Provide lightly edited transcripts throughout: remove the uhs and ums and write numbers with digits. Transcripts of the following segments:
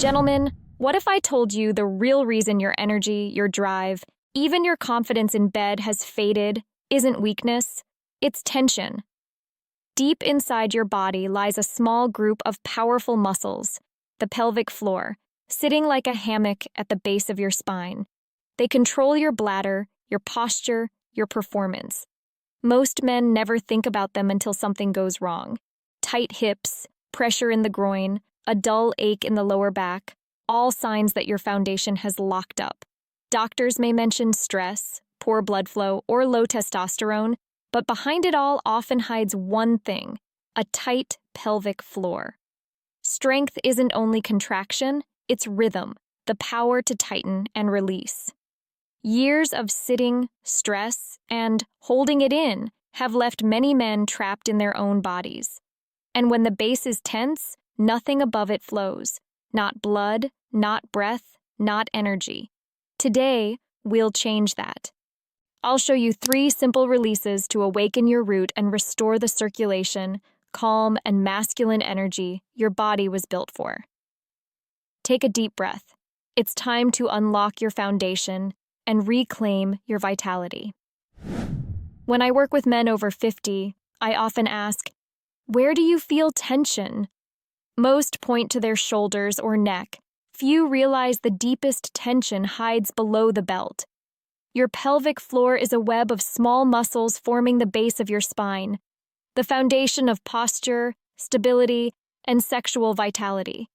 Gentlemen, what if I told you the real reason your energy, your drive, even your confidence in bed has faded isn't weakness, it's tension. Deep inside your body lies a small group of powerful muscles, the pelvic floor, sitting like a hammock at the base of your spine. They control your bladder, your posture, your performance. Most men never think about them until something goes wrong. Tight hips, pressure in the groin, a dull ache in the lower back, all signs that your foundation has locked up. Doctors may mention stress, poor blood flow, or low testosterone, but behind it all often hides one thing: a tight pelvic floor. Strength isn't only contraction, it's rhythm, the power to tighten and release. Years of sitting, stress, and holding it in have left many men trapped in their own bodies. And when the base is tense, nothing above it flows. Not blood, not breath, not energy. Today, we'll change that. I'll show you 3 simple releases to awaken your root and restore the circulation, calm, and masculine energy your body was built for. Take a deep breath. It's time to unlock your foundation and reclaim your vitality. When I work with men over 50, I often ask, "Where do you feel tension?" Most point to their shoulders or neck. Few realize the deepest tension hides below the belt. Your pelvic floor is a web of small muscles forming the base of your spine, the foundation of posture, stability, and sexual vitality.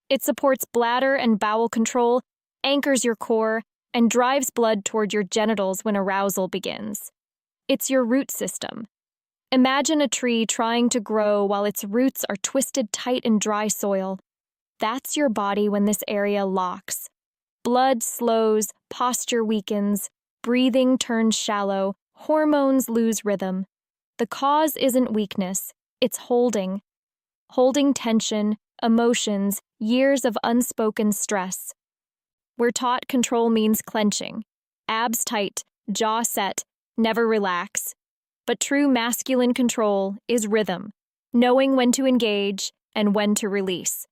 It supports bladder and bowel control, anchors your core, and drives blood toward your genitals when arousal begins. It's your root system. Imagine a tree trying to grow while its roots are twisted tight in dry soil. That's your body when this area locks. Blood slows, posture weakens, breathing turns shallow, hormones lose rhythm. The cause isn't weakness, it's holding. Holding tension, emotions, years of unspoken stress. We're taught control means clenching. Abs tight, jaw set, never relax. But true masculine control is rhythm, knowing when to engage and when to release.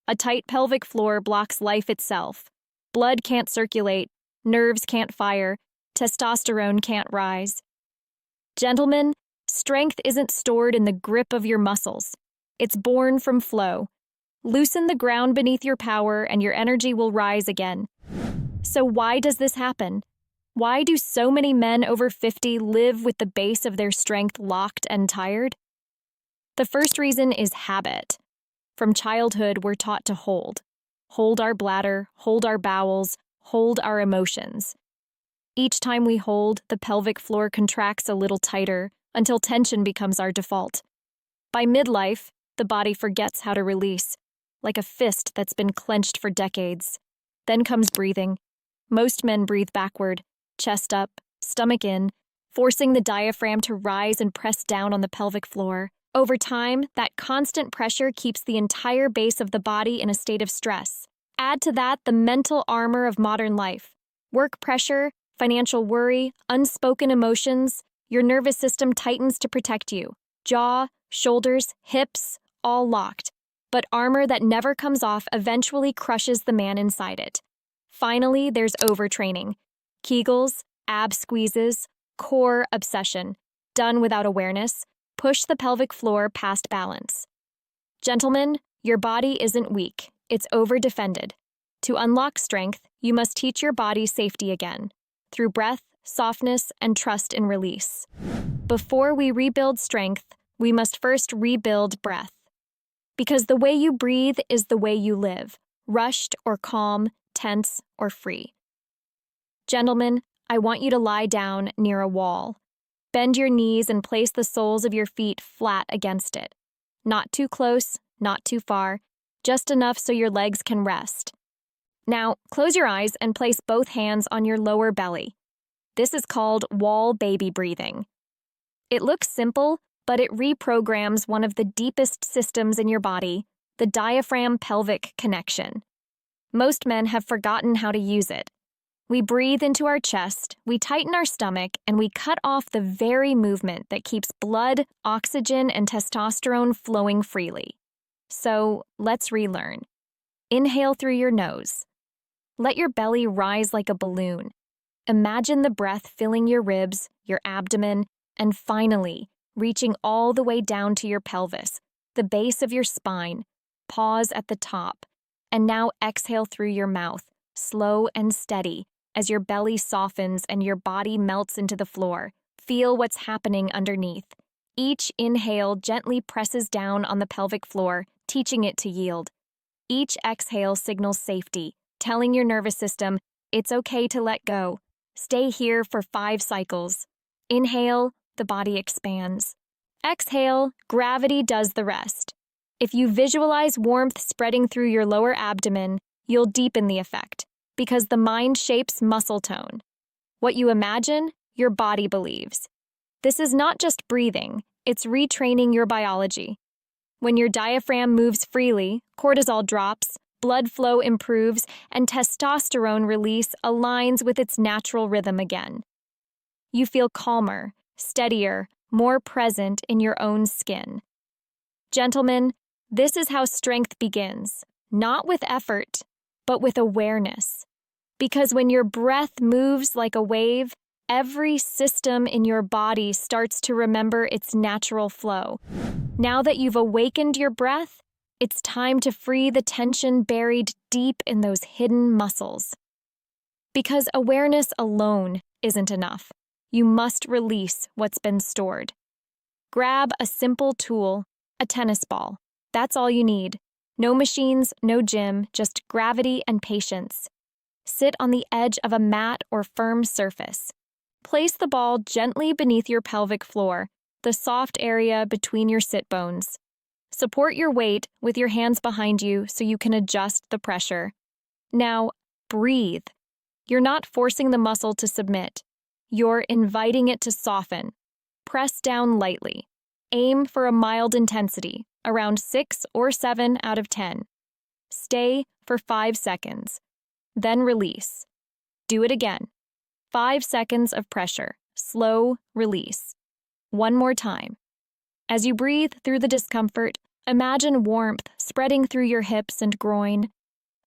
A tight pelvic floor blocks life itself. Blood can't circulate, nerves can't fire, testosterone can't rise. Gentlemen, strength isn't stored in the grip of your muscles. It's born from flow. Loosen the ground beneath your power and your energy will rise again. So why does this happen? Why do so many men over 50 live with the base of their strength locked and tired? The first reason is habit. From childhood, we're taught to hold. Hold our bladder, hold our bowels, hold our emotions. Each time we hold, the pelvic floor contracts a little tighter until tension becomes our default. By midlife, the body forgets how to release, like a fist that's been clenched for decades. Then comes breathing. Most men breathe backward, chest up, stomach in, forcing the diaphragm to rise and press down on the pelvic floor. Over time, that constant pressure keeps the entire base of the body in a state of stress. Add to that the mental armor of modern life. Work pressure, financial worry, unspoken emotions. Your nervous system tightens to protect you. Jaw, shoulders, hips, all locked. But armor that never comes off eventually crushes the man inside it. Finally, there's overtraining. Kegels, ab squeezes, core obsession. Done without awareness, push the pelvic floor past balance. Gentlemen, your body isn't weak, it's over-defended. To unlock strength, you must teach your body safety again, through breath, softness, and trust in release. Before we rebuild strength, we must first rebuild breath. Because the way you breathe is the way you live, rushed or calm, tense or free. Gentlemen, I want you to lie down near a wall. Bend your knees and place the soles of your feet flat against it. Not too close, not too far, just enough so your legs can rest. Now, close your eyes and place both hands on your lower belly. This is called wall baby breathing. It looks simple, but it reprograms one of the deepest systems in your body, the diaphragm-pelvic connection. Most men have forgotten how to use it. We breathe into our chest, we tighten our stomach, and we cut off the very movement that keeps blood, oxygen, and testosterone flowing freely. So let's relearn. Inhale through your nose. Let your belly rise like a balloon. Imagine the breath filling your ribs, your abdomen, and finally, reaching all the way down to your pelvis, the base of your spine. Pause at the top. And now exhale through your mouth, slow and steady, as your belly softens and your body melts into the floor. Feel what's happening underneath. Each inhale gently presses down on the pelvic floor, teaching it to yield. Each exhale signals safety, telling your nervous system, it's okay to let go. Stay here for 5 cycles. Inhale, the body expands. Exhale, gravity does the rest. If you visualize warmth spreading through your lower abdomen, you'll deepen the effect, because the mind shapes muscle tone. What you imagine, your body believes. This is not just breathing, it's retraining your biology. When your diaphragm moves freely, cortisol drops, blood flow improves, and testosterone release aligns with its natural rhythm again. You feel calmer, steadier, more present in your own skin. Gentlemen, this is how strength begins, not with effort, but with awareness. Because when your breath moves like a wave, every system in your body starts to remember its natural flow. Now that you've awakened your breath, it's time to free the tension buried deep in those hidden muscles. Because awareness alone isn't enough. You must release what's been stored. Grab a simple tool, a tennis ball. That's all you need. No machines, no gym, just gravity and patience. Sit on the edge of a mat or firm surface. Place the ball gently beneath your pelvic floor, the soft area between your sit bones. Support your weight with your hands behind you so you can adjust the pressure. Now, breathe. You're not forcing the muscle to submit. You're inviting it to soften. Press down lightly. Aim for a mild intensity, around 6 or 7 out of 10. Stay for 5 seconds. Then release. Do it again. 5 seconds of pressure. Slow release. One more time. As you breathe through the discomfort, imagine warmth spreading through your hips and groin.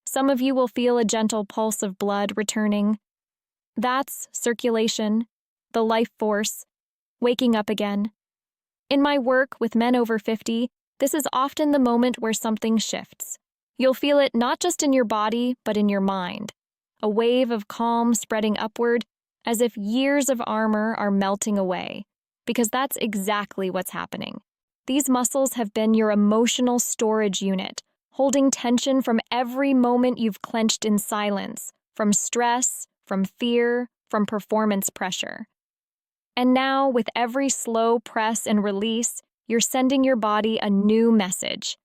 Some of you will feel a gentle pulse of blood returning. That's circulation, the life force, waking up again. In my work with men over 50, this is often the moment where something shifts. You'll feel it not just in your body, but in your mind. A wave of calm spreading upward, as if years of armor are melting away. Because that's exactly what's happening. These muscles have been your emotional storage unit, holding tension from every moment you've clenched in silence, from stress, from fear, from performance pressure. And now, with every slow press and release, you're sending your body a new message.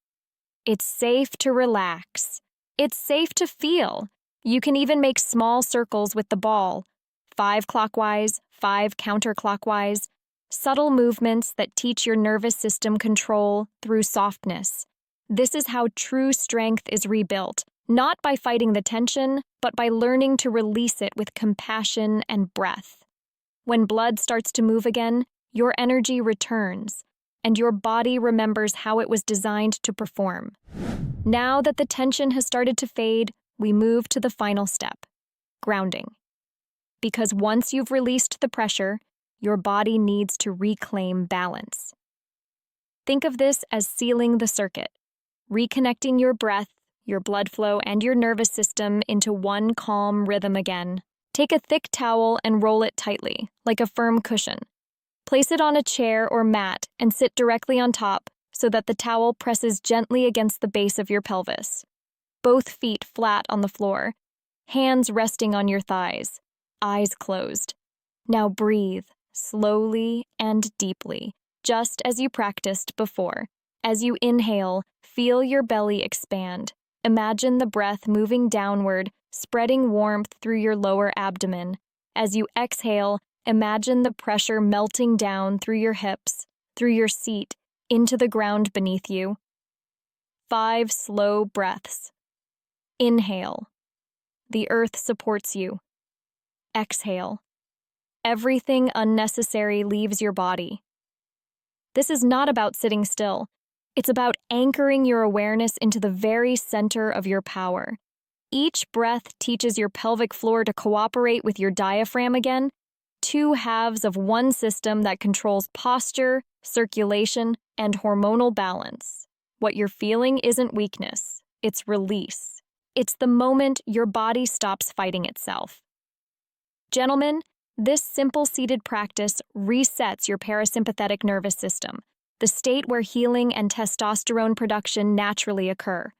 It's safe to relax. It's safe to feel. You can even make small circles with the ball, 5 clockwise, 5 counterclockwise, subtle movements that teach your nervous system control through softness. This is how true strength is rebuilt, not by fighting the tension, but by learning to release it with compassion and breath. When blood starts to move again, your energy returns, and your body remembers how it was designed to perform. Now that the tension has started to fade, we move to the final step, grounding. Because once you've released the pressure, your body needs to reclaim balance. Think of this as sealing the circuit, reconnecting your breath, your blood flow, and your nervous system into one calm rhythm again. Take a thick towel and roll it tightly, like a firm cushion. Place it on a chair or mat and sit directly on top so that the towel presses gently against the base of your pelvis. Both feet flat on the floor, hands resting on your thighs, eyes closed. Now breathe, slowly and deeply, just as you practiced before. As you inhale, feel your belly expand. Imagine the breath moving downward, spreading warmth through your lower abdomen. As you exhale, imagine the pressure melting down through your hips, through your seat, into the ground beneath you. 5 slow breaths. Inhale. The earth supports you. Exhale. Everything unnecessary leaves your body. This is not about sitting still. It's about anchoring your awareness into the very center of your power. Each breath teaches your pelvic floor to cooperate with your diaphragm again, two halves of one system that controls posture, circulation, and hormonal balance. What you're feeling isn't weakness, it's release. It's the moment your body stops fighting itself. Gentlemen, this simple seated practice resets your parasympathetic nervous system, the state where healing and testosterone production naturally occur.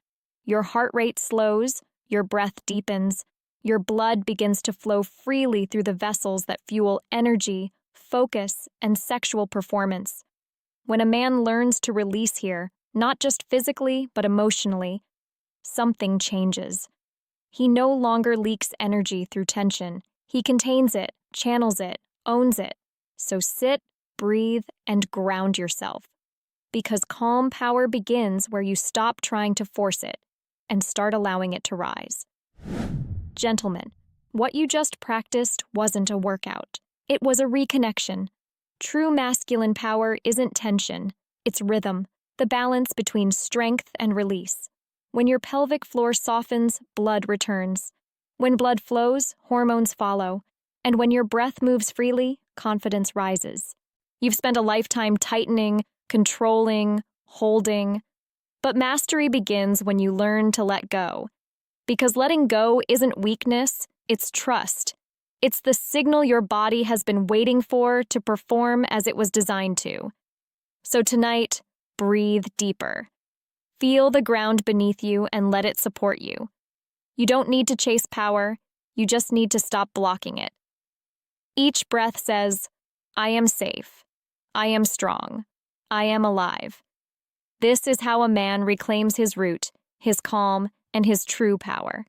Your heart rate slows, your breath deepens, your blood begins to flow freely through the vessels that fuel energy, focus, and sexual performance. When a man learns to release here, not just physically, but emotionally, something changes. He no longer leaks energy through tension. He contains it, channels it, owns it. So sit, breathe, and ground yourself. Because calm power begins where you stop trying to force it and start allowing it to rise. Gentlemen, what you just practiced wasn't a workout. It was a reconnection. True masculine power isn't tension, it's rhythm, the balance between strength and release. When your pelvic floor softens, blood returns. When blood flows, hormones follow. And when your breath moves freely, confidence rises. You've spent a lifetime tightening, controlling, holding. But mastery begins when you learn to let go. Because letting go isn't weakness, it's trust. It's the signal your body has been waiting for to perform as it was designed to. So tonight, breathe deeper. Feel the ground beneath you and let it support you. You don't need to chase power, you just need to stop blocking it. Each breath says, I am safe. I am strong. I am alive. This is how a man reclaims his root, his calm, and his true power.